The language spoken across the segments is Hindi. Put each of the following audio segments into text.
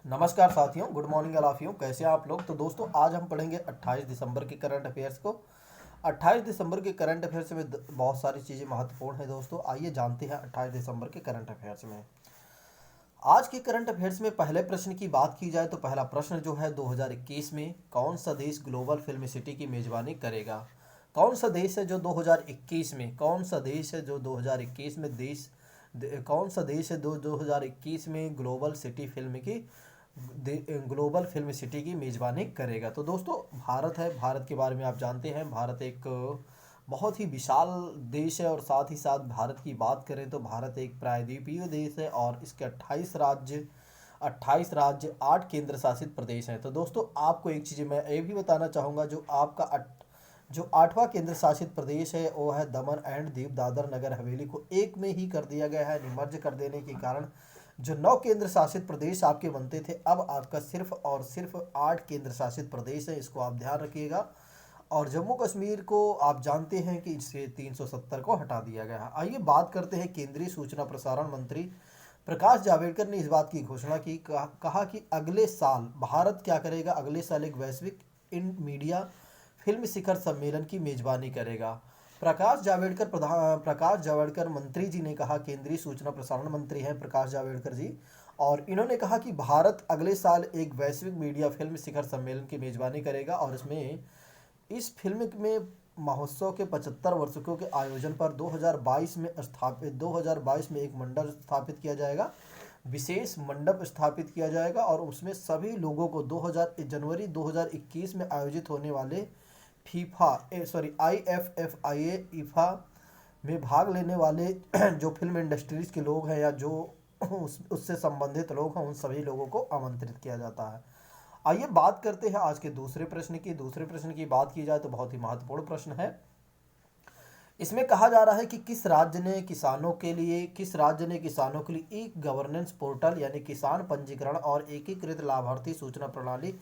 नमस्कार साथियों, good morning all of you. कैसे हैं आप लोग। तो दोस्तों आज हम पढ़ेंगे 28 दिसंबर के करंट अफेयर्स को। 28 दिसंबर के करंट अफेयर्स में बहुत सारी चीज़ें महत्वपूर्ण हैं दोस्तों। आइए जानते हैं 28 दिसंबर के करंट अफेयर्स में। आज के करंट अफेयर्स में पहले प्रश्न की बात की जाए तो पहला प्रश्न जो है 2021 में कौन सा देश ग्लोबल फिल्म सिटी की मेज़बानी करेगा। कौन सा देश है जो 2021 में कौन सा देश है जो 2021 में कौन सा देश है 2021 में ग्लोबल फिल्म सिटी की मेज़बानी करेगा। तो दोस्तों भारत है। भारत के बारे में आप जानते हैं, भारत एक बहुत ही विशाल देश है और साथ ही साथ भारत की बात करें तो भारत एक प्रायद्वीपीय देश है और इसके 28 राज्य 8 केंद्र शासित प्रदेश हैं। तो दोस्तों आपको एक चीज़ मैं ये भी बताना चाहूँगा, जो 8वां केंद्र शासित प्रदेश है वो है दमन एंड दीव। दादर नगर हवेली को एक में ही कर दिया गया है। निमज्ज कर देने के कारण जो 9 केंद्र शासित प्रदेश आपके बनते थे, अब आपका सिर्फ और सिर्फ 8 केंद्र शासित प्रदेश है। इसको आप ध्यान रखिएगा। और जम्मू कश्मीर को आप जानते हैं कि इससे 370 को हटा दिया गया है। आइए बात करते हैं। केंद्रीय सूचना प्रसारण मंत्री प्रकाश जावड़ेकर ने इस बात की घोषणा की, कहा कि अगले साल भारत क्या करेगा, अगले साल एक वैश्विक इन मीडिया फिल्म शिखर सम्मेलन की मेजबानी करेगा। प्रकाश जावड़ेकर मंत्री जी ने कहा, केंद्रीय सूचना प्रसारण मंत्री हैं प्रकाश जावड़ेकर जी, और इन्होंने कहा कि भारत अगले साल एक वैश्विक मीडिया फिल्म शिखर सम्मेलन की मेजबानी करेगा और इस फिल्म में महोत्सव के 75 वर्षों के आयोजन पर 2022 में एक मंडप स्थापित किया जाएगा, विशेष मंडप स्थापित किया जाएगा और उसमें सभी लोगों को जनवरी 2021 में आयोजित होने वाले IFFIA ईफा में भाग लेने वाले जो फिल्म इंडस्ट्रीज के लोग हैं या जो उससे संबंधित लोग हैं, उन सभी लोगों को आमंत्रित किया जाता है। आइए बात करते हैं आज के दूसरे प्रश्न की। दूसरे प्रश्न की बात की जाए तो बहुत ही महत्वपूर्ण प्रश्न है। इसमें कहा जा रहा है कि किस राज्य ने किसानों के लिए ई गवर्नेंस पोर्टल यानी किसान पंजीकरण और एकीकृत लाभार्थी सूचना प्रणाली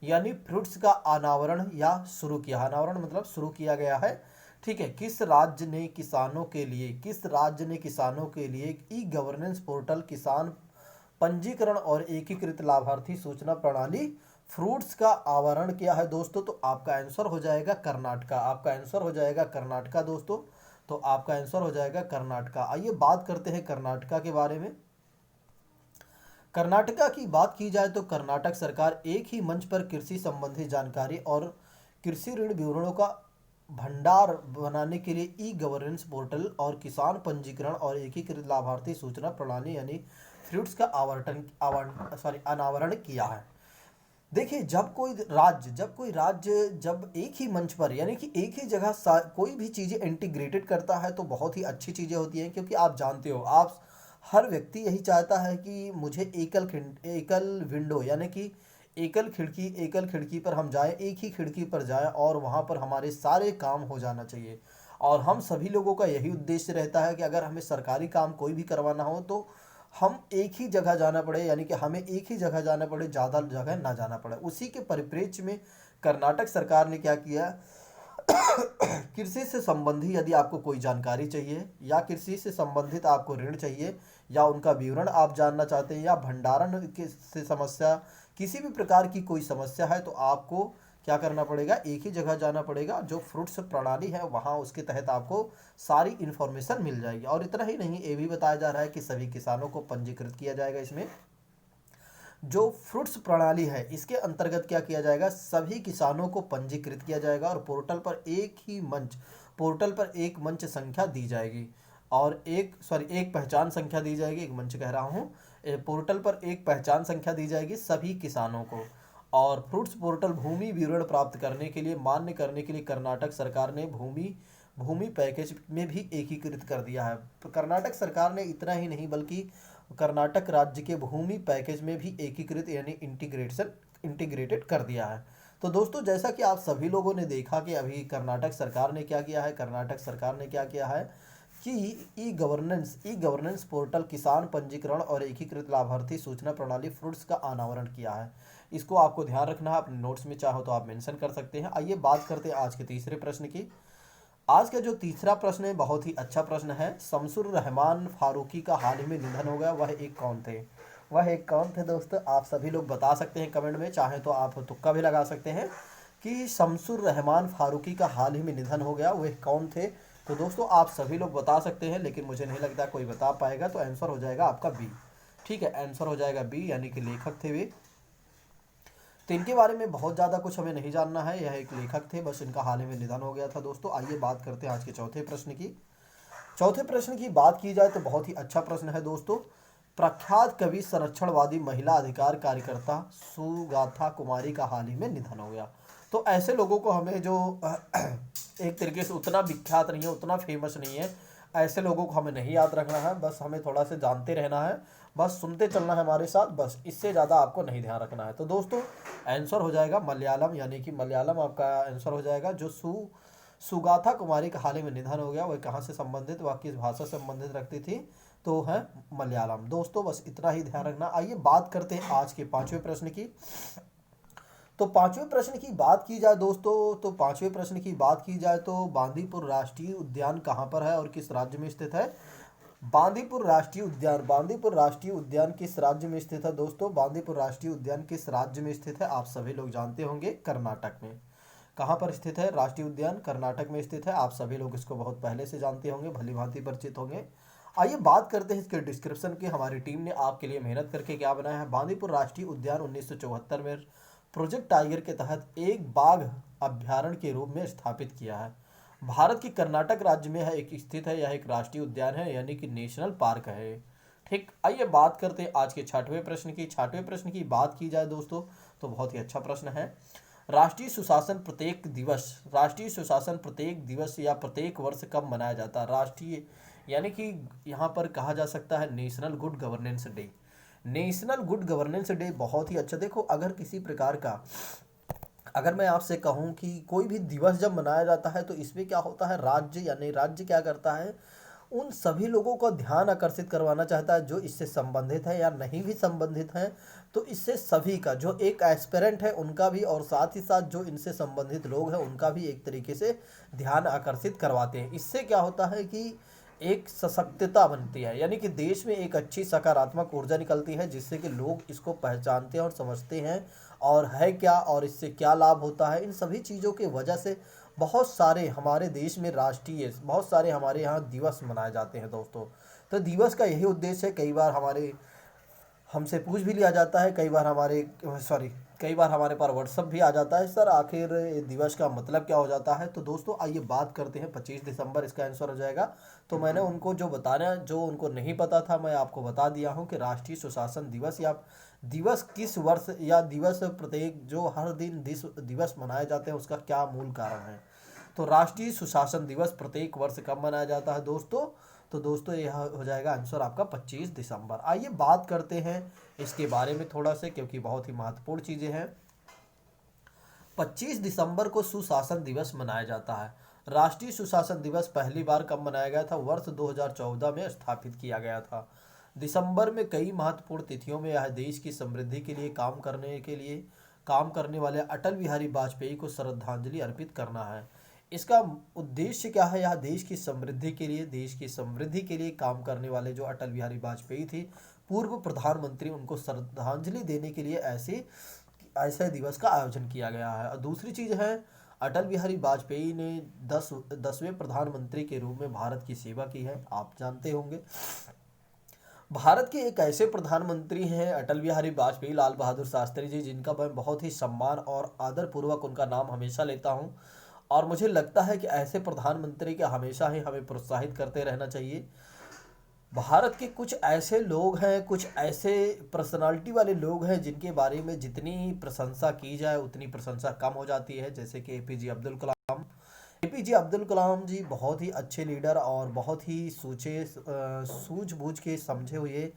यानी फ्रूट्स का अनावरण या शुरू किया। अनावरण मतलब शुरू किया गया है, ठीक है। किस राज्य ने किसानों के लिए ई गवर्नेंस पोर्टल किसान पंजीकरण और एकीकृत लाभार्थी सूचना प्रणाली फ्रूट्स का आवरण किया है दोस्तों। तो आपका आंसर हो जाएगा कर्नाटका। दोस्तों, तो आपका आंसर हो जाएगा कर्नाटका। आइए बात करते हैं कर्नाटका के बारे में। कर्नाटका की बात की जाए तो कर्नाटक सरकार एक ही मंच पर कृषि संबंधी जानकारी और कृषि ऋण विवरणों का भंडार बनाने के लिए ई गवर्नेंस पोर्टल और किसान पंजीकरण और एकीकृत लाभार्थी सूचना प्रणाली यानी फ्रूट्स का अनावरण किया है। देखिए, जब एक ही मंच पर यानी कि एक ही जगह कोई भी चीज़ें इंटीग्रेटेड करता है तो बहुत ही अच्छी चीज़ें होती हैं, क्योंकि आप जानते हो, आप हर व्यक्ति यही चाहता है कि मुझे एकल विंडो यानी कि एकल खिड़की पर हम जाएं, एक ही खिड़की पर जाएं और वहां पर हमारे सारे काम हो जाना चाहिए। और हम सभी लोगों का यही उद्देश्य रहता है कि अगर हमें सरकारी काम कोई भी करवाना हो तो हम एक ही जगह जाना पड़े, यानी कि हमें एक ही जगह जाना पड़े, ज़्यादा जगह ना जाना पड़े। उसी के परिप्रेक्ष्य में कर्नाटक सरकार ने क्या किया, कृषि से संबंधी यदि आपको कोई जानकारी चाहिए या कृषि से संबंधित आपको ऋण चाहिए या उनका विवरण आप जानना चाहते हैं या भंडारण से समस्या, किसी भी प्रकार की कोई समस्या है तो आपको क्या करना पड़ेगा, एक ही जगह जाना पड़ेगा। जो फ्रूट्स प्रणाली है वहाँ उसके तहत आपको सारी इन्फॉर्मेशन मिल जाएगी। और इतना ही नहीं, ये भी बताया जा रहा है कि सभी किसानों को पंजीकृत किया जाएगा। इसमें जो फ्रूट्स प्रणाली है इसके अंतर्गत क्या किया जाएगा, सभी किसानों को पंजीकृत किया जाएगा और पोर्टल पर एक मंच संख्या दी जाएगी और एक पहचान संख्या दी जाएगी, एक मंच कह रहा हूँ। पोर्टल पर एक पहचान संख्या दी जाएगी सभी किसानों को। और फ्रूट्स पोर्टल भूमि विवरण प्राप्त करने के लिए मान्य करने के लिए कर्नाटक सरकार ने भूमि पैकेज में भी एकीकृत कर दिया है। तो कर्नाटक सरकार ने इतना ही नहीं बल्कि कर्नाटक राज्य के भूमि पैकेज में भी एकीकृत यानी इंटीग्रेटेड कर दिया है। तो दोस्तों, जैसा कि आप सभी लोगों ने देखा कि अभी कर्नाटक सरकार ने क्या किया है कि ई गवर्नेंस पोर्टल किसान पंजीकरण और एकीकृत लाभार्थी सूचना प्रणाली फ्रूट्स का अनावरण किया है। इसको आपको ध्यान रखना है, अपने नोट्स में चाहो तो आप मेंशन कर सकते हैं। आइए बात करते हैं आज के तीसरे प्रश्न की। आज का जो तीसरा प्रश्न है बहुत ही अच्छा प्रश्न है। शमसुर रहमान फारूकी का हाल ही में निधन हो गया, वह एक कौन थे। वह एक कौन थे दोस्तों? आप सभी लोग बता सकते हैं कमेंट में, चाहे तो आप तुक्का भी लगा सकते हैं कि शमसुर रहमान फारूकी का हाल ही में निधन हो गया, वह कौन थे? तो दोस्तों आप सभी लोग बता सकते हैं, लेकिन मुझे नहीं लगता कोई बता पाएगा, तो आंसर हो जाएगा आपका बी। ठीक है, आंसर हो जाएगा बी, यानी कि लेखक थे वे। तो इनके बारे में बहुत ज़्यादा कुछ हमें नहीं जानना है, यह एक लेखक थे, बस इनका हाल ही में निधन हो गया था दोस्तों। आइए बात करते हैं आज के चौथे प्रश्न की। चौथे प्रश्न की बात की जाए तो बहुत ही अच्छा प्रश्न है दोस्तों। प्रख्यात कवि संरक्षणवादी महिला अधिकार कार्यकर्ता सुगाथा कुमारी का हाल ही में निधन हो गया। तो ऐसे लोगों को हमें जो एक तरीके से उतना विख्यात नहीं है, उतना फेमस नहीं है, ऐसे लोगों को हमें नहीं याद रखना है, बस हमें थोड़ा सा जानते रहना है, बस सुनते चलना है हमारे साथ, बस इससे ज़्यादा आपको नहीं ध्यान रखना है। तो दोस्तों आंसर हो जाएगा मलयालम, यानी कि मलयालम आपका आंसर हो जाएगा। जो सुगाथा कुमारी का हाल ही में निधन हो गया, वह कहाँ से संबंधित, वह किस भाषा से संबंधित रखती थी? तो है मलयालम। दोस्तों बस इतना ही ध्यान रखना। आइए बात करते हैं आज के पांचवें प्रश्न की। तो पांचवें प्रश्न की बात की जाए दोस्तों, तो पांचवें प्रश्न की बात की जाए तो बांदीपुर राष्ट्रीय उद्यान कहाँ पर है और किस राज्य में स्थित है? बांदीपुर राष्ट्रीय उद्यान, बांदीपुर राष्ट्रीय उद्यान किस राज्य में स्थित है दोस्तों? बांदीपुर राष्ट्रीय उद्यान किस राज्य में स्थित है? आप सभी लोग जानते होंगे, कर्नाटक में। कहाँ पर स्थित है राष्ट्रीय उद्यान? कर्नाटक में स्थित है। आप सभी लोग इसको बहुत पहले से जानते होंगे, भली भांति परिचित होंगे। आइए बात करते हैं इसके डिस्क्रिप्शन की। हमारी टीम ने आपके लिए मेहनत करके क्या बनाया है। बांदीपुर राष्ट्रीय उद्यान 1974 में प्रोजेक्ट टाइगर के तहत एक बाघ अभ्यारण्य के रूप में स्थापित किया है। भारत के कर्नाटक राज्य में है एक स्थित है, यह एक राष्ट्रीय उद्यान है, यानी कि नेशनल पार्क है। ठीक, आइए बात करते हैं आज के छठवें प्रश्न की। छठवें प्रश्न की बात की जाए दोस्तों तो बहुत ही अच्छा प्रश्न है। राष्ट्रीय सुशासन प्रत्येक दिवस, राष्ट्रीय सुशासन प्रत्येक दिवस या प्रत्येक वर्ष कब मनाया जाता है? राष्ट्रीय यानी कि यहाँ पर कहा जा सकता है national good governance day. National good governance day बहुत ही अच्छा। देखो अगर किसी प्रकार का, अगर मैं आपसे कहूं कि कोई भी दिवस जब मनाया जाता है तो इसमें क्या होता है, राज्य यानी राज्य क्या करता है, उन सभी लोगों का ध्यान आकर्षित करवाना चाहता है जो इससे संबंधित है या नहीं भी संबंधित है। तो इससे सभी का, जो एक एस्पिरेंट है उनका भी, और साथ ही साथ जो इनसे संबंधित लोग हैं उनका भी एक तरीके से ध्यान आकर्षित करवाते हैं। इससे क्या होता है कि एक सशक्तता बनती है, यानी कि देश में एक अच्छी सकारात्मक ऊर्जा निकलती है, जिससे कि लोग इसको पहचानते हैं और समझते हैं और है क्या और इससे क्या लाभ होता है। इन सभी चीज़ों की वजह से बहुत सारे हमारे देश में राष्ट्रीय, बहुत सारे हमारे यहाँ दिवस मनाए जाते हैं दोस्तों। तो दिवस का यही उद्देश्य है। कई बार हमारे हमसे पूछ भी लिया जाता है, कई बार हमारे कई बार हमारे पास व्हाट्सअप भी आ जाता है, सर आखिर दिवस का मतलब क्या हो जाता है। तो दोस्तों आइए बात करते हैं। 25 दिसंबर इसका आंसर हो जाएगा। तो मैंने उनको जो बताना, जो उनको नहीं पता था, मैं आपको बता दिया हूँ कि राष्ट्रीय सुशासन दिवस या दिवस किस वर्ष या दिवस प्रत्येक जो हर दिन दिवस मनाए जाते हैं उसका क्या मूल कारण है। तो राष्ट्रीय सुशासन दिवस प्रत्येक वर्ष कब मनाया जाता है दोस्तों? तो दोस्तों यह हो जाएगा आंसर आपका 25 दिसंबर। आइए बात करते हैं इसके बारे में थोड़ा से, क्योंकि बहुत ही महत्वपूर्ण चीज़ें हैं। 25 दिसंबर को सुशासन दिवस मनाया जाता है। राष्ट्रीय सुशासन दिवस पहली बार कब मनाया गया था? वर्ष 2014 में स्थापित किया गया था। दिसंबर में कई महत्वपूर्ण तिथियों में यह देश की समृद्धि के लिए काम करने वाले अटल बिहारी वाजपेयी को श्रद्धांजलि अर्पित करना है। इसका उद्देश्य क्या है? यह देश की समृद्धि के लिए काम करने वाले जो अटल बिहारी वाजपेयी थे, पूर्व प्रधानमंत्री, उनको श्रद्धांजलि देने के लिए ऐसे दिवस का आयोजन किया गया है। और दूसरी चीज़ है, अटल बिहारी वाजपेयी ने 10वें प्रधानमंत्री के रूप में भारत की सेवा की है, आप जानते होंगे। भारत के एक ऐसे प्रधानमंत्री हैं अटल बिहारी वाजपेयी, लाल बहादुर शास्त्री जी, जिनका मैं बहुत ही सम्मान और आदरपूर्वक उनका नाम हमेशा लेता हूं। और मुझे लगता है कि ऐसे प्रधानमंत्री के हमेशा ही हमें प्रोत्साहित करते रहना चाहिए। भारत के कुछ ऐसे लोग हैं, कुछ ऐसे पर्सनालिटी वाले लोग हैं जिनके बारे में जितनी प्रशंसा की जाए उतनी प्रशंसा कम हो जाती है, जैसे कि एपीजे अब्दुल कलाम। एपीजे अब्दुल कलाम जी बहुत ही अच्छे लीडर और बहुत ही सूझबूझ के समझे हुए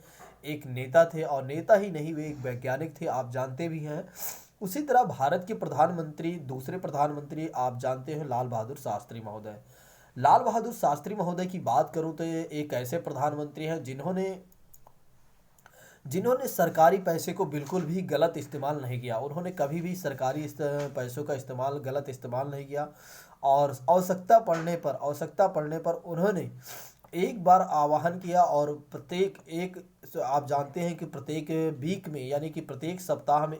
एक नेता थे, और नेता ही नहीं वे एक वैज्ञानिक थे, आप जानते भी हैं। उसी तरह भारत के प्रधानमंत्री, दूसरे प्रधानमंत्री आप जानते हैं लाल बहादुर शास्त्री महोदय। लाल बहादुर शास्त्री महोदय की बात करूं तो ये एक ऐसे प्रधानमंत्री हैं जिन्होंने जिन्होंने सरकारी पैसे को बिल्कुल भी गलत इस्तेमाल नहीं किया। उन्होंने कभी भी सरकारी पैसों का गलत इस्तेमाल नहीं किया, और आवश्यकता पड़ने पर उन्होंने एक बार आह्वान किया और प्रत्येक एक, आप जानते हैं कि प्रत्येक वीक में यानी कि प्रत्येक सप्ताह में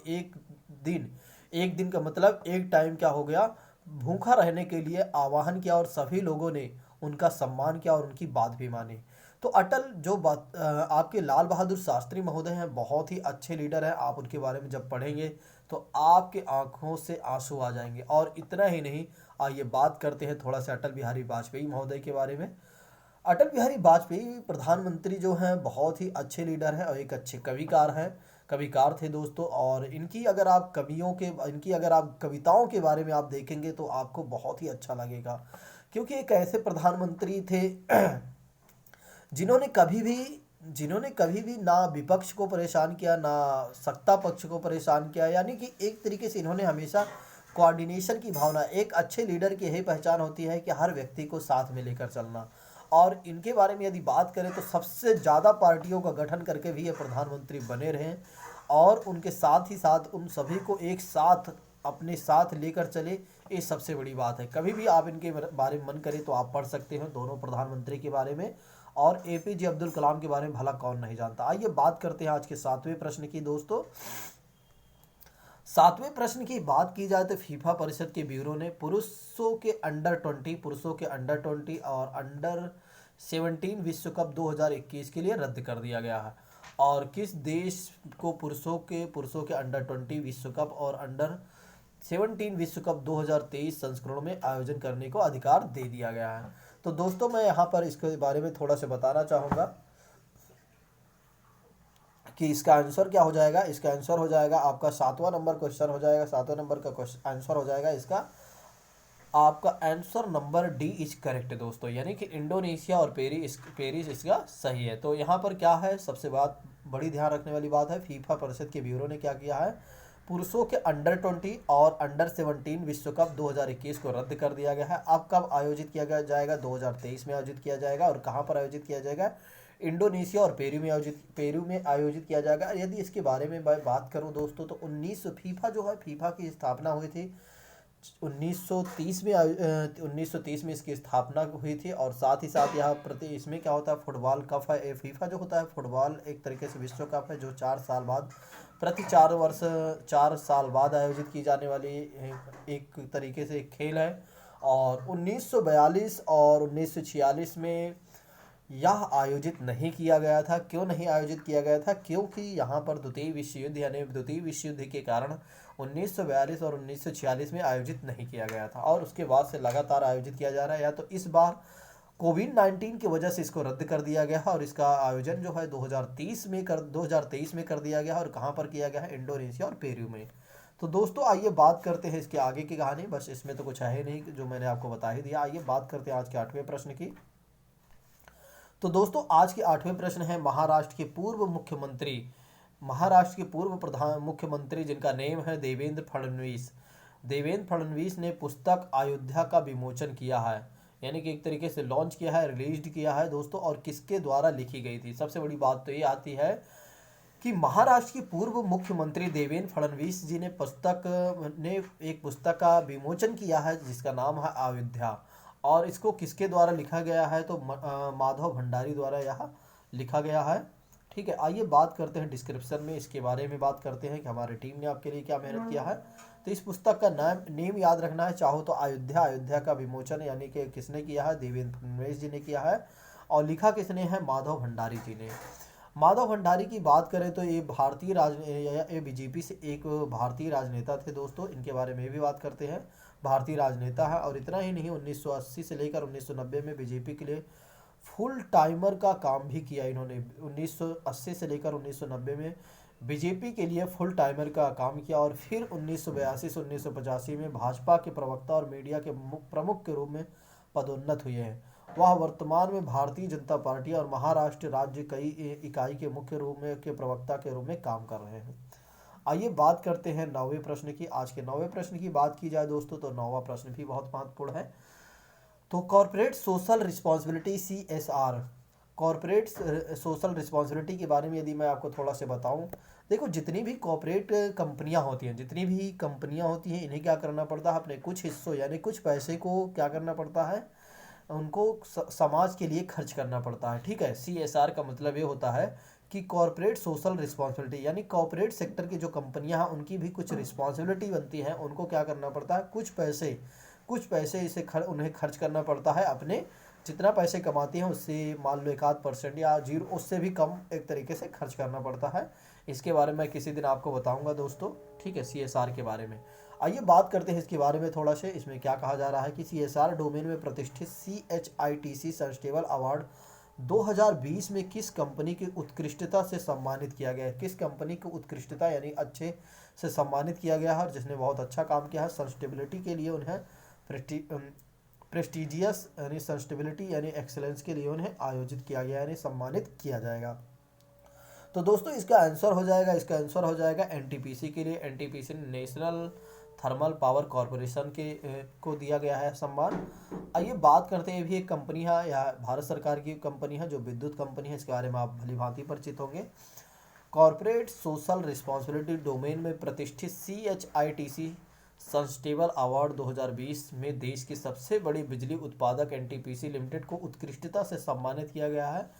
दिन एक दिन का मतलब एक टाइम क्या हो गया, भूखा रहने के लिए आह्वान किया और सभी लोगों ने उनका सम्मान किया और उनकी बात भी मानी। तो अटल जो बात आपके लाल बहादुर शास्त्री महोदय हैं, बहुत ही अच्छे लीडर हैं। आप उनके बारे में जब पढ़ेंगे तो आपके आंखों से आंसू आ जाएंगे। और इतना ही नहीं, आइए बात करते हैं थोड़ा सा अटल बिहारी वाजपेयी महोदय के बारे में। अटल बिहारी वाजपेयी प्रधानमंत्री जो हैं बहुत ही अच्छे लीडर हैं और एक अच्छे कविकार थे दोस्तों। और इनकी अगर आप कविताओं के बारे में आप देखेंगे तो आपको बहुत ही अच्छा लगेगा, क्योंकि एक ऐसे प्रधानमंत्री थे जिन्होंने कभी भी जिन्होंने कभी भी ना विपक्ष को परेशान किया, ना सत्ता पक्ष को परेशान किया। यानी कि एक तरीके से इन्होंने हमेशा कोऑर्डिनेशन की भावना, एक अच्छे लीडर की यही पहचान होती है कि हर व्यक्ति को साथ में लेकर चलना। और इनके बारे में यदि बात करें तो सबसे ज़्यादा पार्टियों का गठन करके भी ये प्रधानमंत्री बने रहे, और उनके साथ ही साथ उन सभी को एक साथ अपने साथ लेकर चले, ये सबसे बड़ी बात है। कभी भी आप इनके बारे में मन करे तो आप पढ़ सकते हैं दोनों प्रधानमंत्री के बारे में। और एपीजे अब्दुल कलाम के बारे में भला कौन नहीं जानता। आइए बात करते हैं आज के 7वें प्रश्न की दोस्तों। 7वें प्रश्न की बात की जाए तो फीफा परिषद के ब्यूरो ने पुरुषों के अंडर 20 और अंडर 17 विश्व कप 2021 के लिए रद्द कर दिया गया है। और किस देश को पुरुषों के अंडर 20 विश्व कप और अंडर 17 विश्व कप 2023 संस्करणों में आयोजन करने को अधिकार दे दिया गया है। तो दोस्तों मैं यहाँ पर इसके बारे में थोड़ा सा बताना चाहूँगा कि इसका आंसर क्या हो जाएगा। इसका आंसर हो जाएगा आपका 7वां नंबर क्वेश्चन हो जाएगा। 7वें नंबर का क्वेश्चन आंसर हो जाएगा इसका, आपका answer number D is correct दोस्तों, यानी कि इंडोनेशिया और पेरिस इसका सही है। तो यहाँ पर क्या है, सबसे बड़ी ध्यान रखने वाली बात है, फीफा परिषद के ब्यूरो ने क्या किया है, पुरुषों के अंडर 20 और अंडर 17 विश्व कप 2021 को रद्द कर दिया गया है। अब कब आयोजित किया जाएगा, 2023 में आयोजित किया जाएगा। और कहाँ पर आयोजित किया जाएगा, इंडोनेशिया और पेरू में आयोजित किया जाएगा। यदि इसके बारे में बात करूं दोस्तों तो फीफा की स्थापना हुई थी 1930 में इसकी स्थापना हुई थी। और साथ ही साथ इसमें क्या होता है, फुटबॉल कप है। फीफा जो होता है फुटबॉल एक तरीके से विश्व कप है, जो 4 साल बाद आयोजित की जाने वाली एक तरीके से एक खेल है। और 1942 और 1946 में यह आयोजित नहीं किया गया था। क्यों नहीं आयोजित किया गया था, क्योंकि यहाँ पर द्वितीय विश्व युद्ध के कारण 1942 और 1946 में आयोजित नहीं किया गया था। और उसके बाद से लगातार आयोजित किया जा रहा है। या तो इस बार कोविड-19 की वजह से इसको रद्द कर दिया गया है और इसका आयोजन जो है 2023 में कर दिया गया है। और कहाँ पर किया गया है, इंडोनेशिया और पेरू में। तो दोस्तों आइए बात करते हैं इसके आगे की कहानी। बस इसमें तो कुछ है ही नहीं, जो मैंने आपको बता ही दिया। आइए बात करते हैं आज के 8वें प्रश्न की। तो दोस्तों आज के 8वें प्रश्न है, महाराष्ट्र के पूर्व मुख्यमंत्री जिनका नेम है देवेंद्र फडणवीस ने पुस्तक अयोध्या का विमोचन किया है, यानी कि एक तरीके से लॉन्च किया है, रिलीज किया है दोस्तों। और किसके द्वारा लिखी गई थी, सबसे बड़ी बात तो ये आती है कि महाराष्ट्र के पूर्व मुख्यमंत्री देवेंद्र फडणवीस जी ने एक पुस्तक का विमोचन किया है जिसका नाम है अयोध्या। और इसको किसके द्वारा लिखा गया है, तो माधव भंडारी द्वारा यह लिखा गया है। ठीक है, आइए बात करते हैं डिस्क्रिप्शन में इसके बारे में बात करते हैं कि हमारी टीम ने आपके लिए क्या मेहनत किया है। तो इस पुस्तक का नेम याद रखना है, चाहो तो अयोध्या का विमोचन, यानी कि किसने किया है, देवेंद्र फडणवीस जी ने किया है। और लिखा किसने है, माधव भंडारी जी ने। माधव भंडारी की बात करें तो ये बीजेपी से एक भारतीय राजनेता थे दोस्तों। इनके बारे में भी बात करते हैं, भारतीय राजनेता है। और इतना ही नहीं, 1980 से लेकर 1990 में बीजेपी के लिए फुल टाइमर का काम भी किया इन्होंने। 1980 से लेकर 1990 में बीजेपी के लिए फुल टाइमर का काम किया। और फिर 1982 से 1985 में भाजपा के प्रवक्ता और मीडिया के प्रमुख के रूप में पदोन्नत हुए हैं। वह वर्तमान में भारतीय जनता पार्टी और महाराष्ट्र राज्य कई इकाई के प्रवक्ता के रूप में काम कर रहे हैं। आइए बात करते हैं 9वें प्रश्न की। आज के 9वें प्रश्न की बात की जाए दोस्तों तो 9वां प्रश्न भी बहुत महत्वपूर्ण है। तो corporate social responsibility CSR, corporate social responsibility के बारे में यदि मैं आपको थोड़ा सा बताऊं, देखो जितनी भी कॉर्पोरेट कंपनियां होती हैं इन्हें क्या करना पड़ता है, अपने कुछ हिस्सों यानी कुछ पैसे को क्या करना पड़ता है, उनको समाज के लिए खर्च करना पड़ता है। ठीक है, CSR का मतलब ये होता है कि कॉरपोरेट सोशल रिस्पॉन्सिबिलिटी, यानी कॉरपोरेट सेक्टर की जो कंपनियां हैं उनकी भी कुछ रिस्पॉन्सिबिलिटी बनती है, उनको क्या करना पड़ता है, कुछ पैसे इसे उन्हें खर्च करना पड़ता है अपने, जितना पैसे कमाती हैं उससे मान लो 1-8% या जीरो उससे भी कम एक तरीके से खर्च करना पड़ता है। इसके बारे में किसी दिन आपको बताऊंगा दोस्तों। ठीक है, CSR के बारे में आइए बात करते हैं इसके बारे में थोड़ा से। इसमें क्या कहा जा रहा है कि CSR डोमेन में प्रतिष्ठित CHITC सस्टेनेबल अवार्ड 2020 में किस कंपनी की उत्कृष्टता से सम्मानित किया गया है। किस कंपनी की उत्कृष्टता यानी अच्छे से सम्मानित किया गया है और जिसने बहुत अच्छा काम किया है सस्टेनेबिलिटी के लिए, उन्हें प्रेस्टिजियस यानी सस्टेनेबिलिटी यानी एक्सेलेंस के लिए उन्हें आयोजित किया गया यानी सम्मानित किया जाएगा। तो दोस्तों इसका आंसर हो जाएगा NTPC के लिए। NTPC national thermal power corporation के को दिया गया है सम्मान। आइए बात करते हैं, भी एक कंपनी है या भारत सरकार की कंपनी है जो विद्युत कंपनी है, इसके बारे में आप भली भांति परिचित होंगे। कॉरपोरेट सोशल रिस्पॉन्सिबिलिटी डोमेन में प्रतिष्ठित CHITC सस्टेनेबल अवार्ड 2020 में देश की सबसे बड़ी बिजली उत्पादक NTPC लिमिटेड को उत्कृष्टता से सम्मानित किया गया है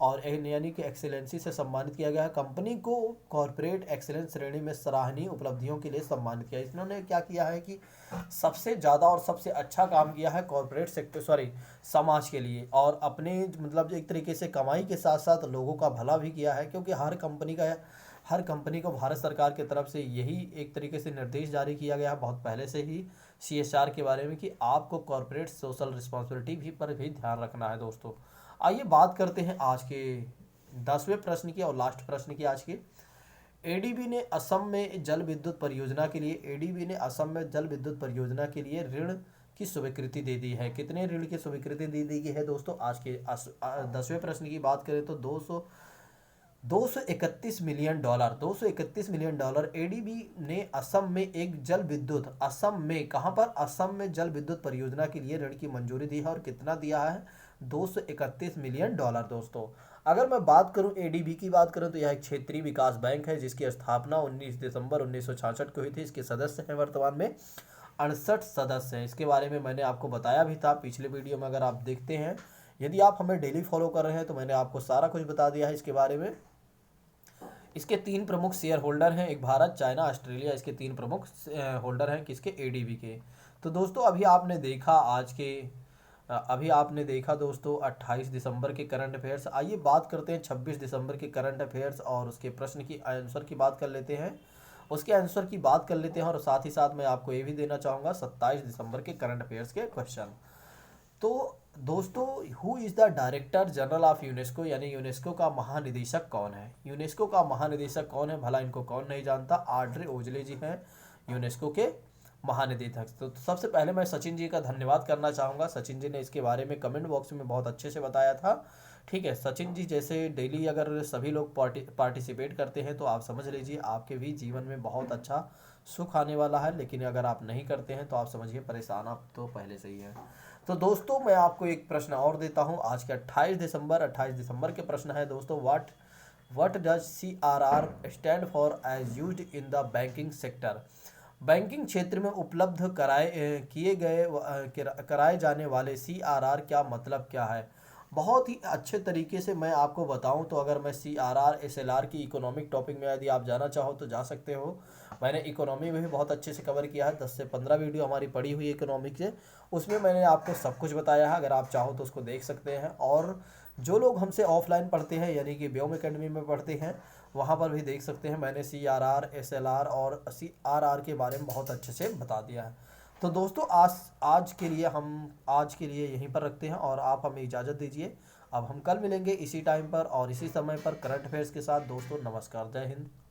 और यानी कि एक्सेलेंसी से सम्मानित किया गया है। कंपनी को कॉरपोरेट एक्सेलेंस श्रेणी में सराहनीय उपलब्धियों के लिए सम्मानित किया। इन्होंने क्या किया है कि सबसे ज़्यादा और सबसे अच्छा काम किया है कॉरपोरेट सेक्टर समाज के लिए, और अपने मतलब एक तरीके से कमाई के साथ साथ लोगों का भला भी किया है, क्योंकि हर कंपनी को भारत सरकार की तरफ से यही एक तरीके से निर्देश जारी किया गया है बहुत पहले से ही CSR के बारे में कि आपको कॉरपोरेट सोशल रिस्पॉन्सिबिलिटी भी पर भी ध्यान रखना है दोस्तों। आइए बात करते हैं आज के 10वें प्रश्न की और लास्ट प्रश्न की आज के। एडीबी ने असम में जल विद्युत परियोजना के लिए ऋण की स्वीकृति दे दी है। कितने ऋण की स्वीकृति दे दी गई है दोस्तों? आज के 10वें प्रश्न की बात करें तो $231 मिलियन एडीबी ने असम में असम में जल विद्युत परियोजना के लिए ऋण की मंजूरी दी है। और कितना दिया है? $231 मिलियन दोस्तों। अगर मैं बात करूं एडीबी की बात करूं तो यह एक क्षेत्रीय विकास बैंक है जिसकी स्थापना 19 दिसंबर 1966 को हुई थी। इसके सदस्य हैं वर्तमान में 68 सदस्य हैं। इसके बारे में मैंने आपको बताया भी था पिछले वीडियो में, अगर आप देखते हैं। यदि आप हमें डेली फॉलो कर रहे हैं तो मैंने आपको सारा कुछ बता दिया है इसके बारे में। इसके 3 प्रमुख शेयर होल्डर हैं, एक भारत, चाइना, ऑस्ट्रेलिया। इसके 3 प्रमुख होल्डर हैं किसके? एडीबी के। तो दोस्तों अभी आपने देखा दोस्तों 28 दिसंबर के करंट अफेयर्स। आइए बात करते हैं 26 दिसंबर के करंट अफेयर्स और उसके प्रश्न की आंसर की बात कर लेते हैं। और साथ ही साथ मैं आपको ये भी देना चाहूँगा 27 दिसंबर के करंट अफेयर्स के क्वेश्चन। तो दोस्तों, who is the director general of UNESCO, यानी यूनेस्को का महानिदेशक कौन है? यूनेस्को का महानिदेशक कौन है? भला इनको कौन नहीं जानता? ऑड्रे ओजले जी हैं यूनेस्को के महानिदेशक। तो सबसे पहले मैं सचिन जी का धन्यवाद करना चाहूँगा। सचिन जी ने इसके बारे में कमेंट बॉक्स में बहुत अच्छे से बताया था। ठीक है, सचिन जी जैसे डेली अगर सभी लोग पार्टिसिपेट करते हैं तो आप समझ लीजिए आपके भी जीवन में बहुत अच्छा सुख आने वाला है। लेकिन अगर आप नहीं करते हैं तो आप समझिए परेशान आप तो पहले से ही हैं। तो दोस्तों मैं आपको एक प्रश्न और देता हूं। आज के 28 दिसंबर के प्रश्न है दोस्तों, what does CRR stand for as used in the banking sector? Banking क्षेत्र में उपलब्ध कराए जाने वाले CRR क्या मतलब क्या है? बहुत ही अच्छे तरीके से मैं आपको बताऊं तो अगर मैं CRR SLR की इकोनॉमिक टॉपिक में यदि आप जाना चाहो तो जा सकते हो। मैंने इकोनॉमी में भी बहुत अच्छे से कवर किया है, 10 से 15 वीडियो हमारी पड़ी हुई है इकोनॉमिक से, उसमें मैंने आपको सब कुछ बताया है। अगर आप चाहो तो उसको देख सकते हैं। और जो लोग हमसे ऑफलाइन पढ़ते हैं यानी कि व्योम एकेडमी में पढ़ते हैं वहाँ पर भी देख सकते हैं। मैंने CRR SLR और CRR के बारे में बहुत अच्छे से बता दिया है। तो दोस्तों आज के लिए यहीं पर रखते हैं और आप हमें इजाज़त दीजिए। अब हम कल मिलेंगे इसी टाइम पर और इसी समय पर करंट अफेयर्स के साथ। दोस्तों नमस्कार, जय हिंद।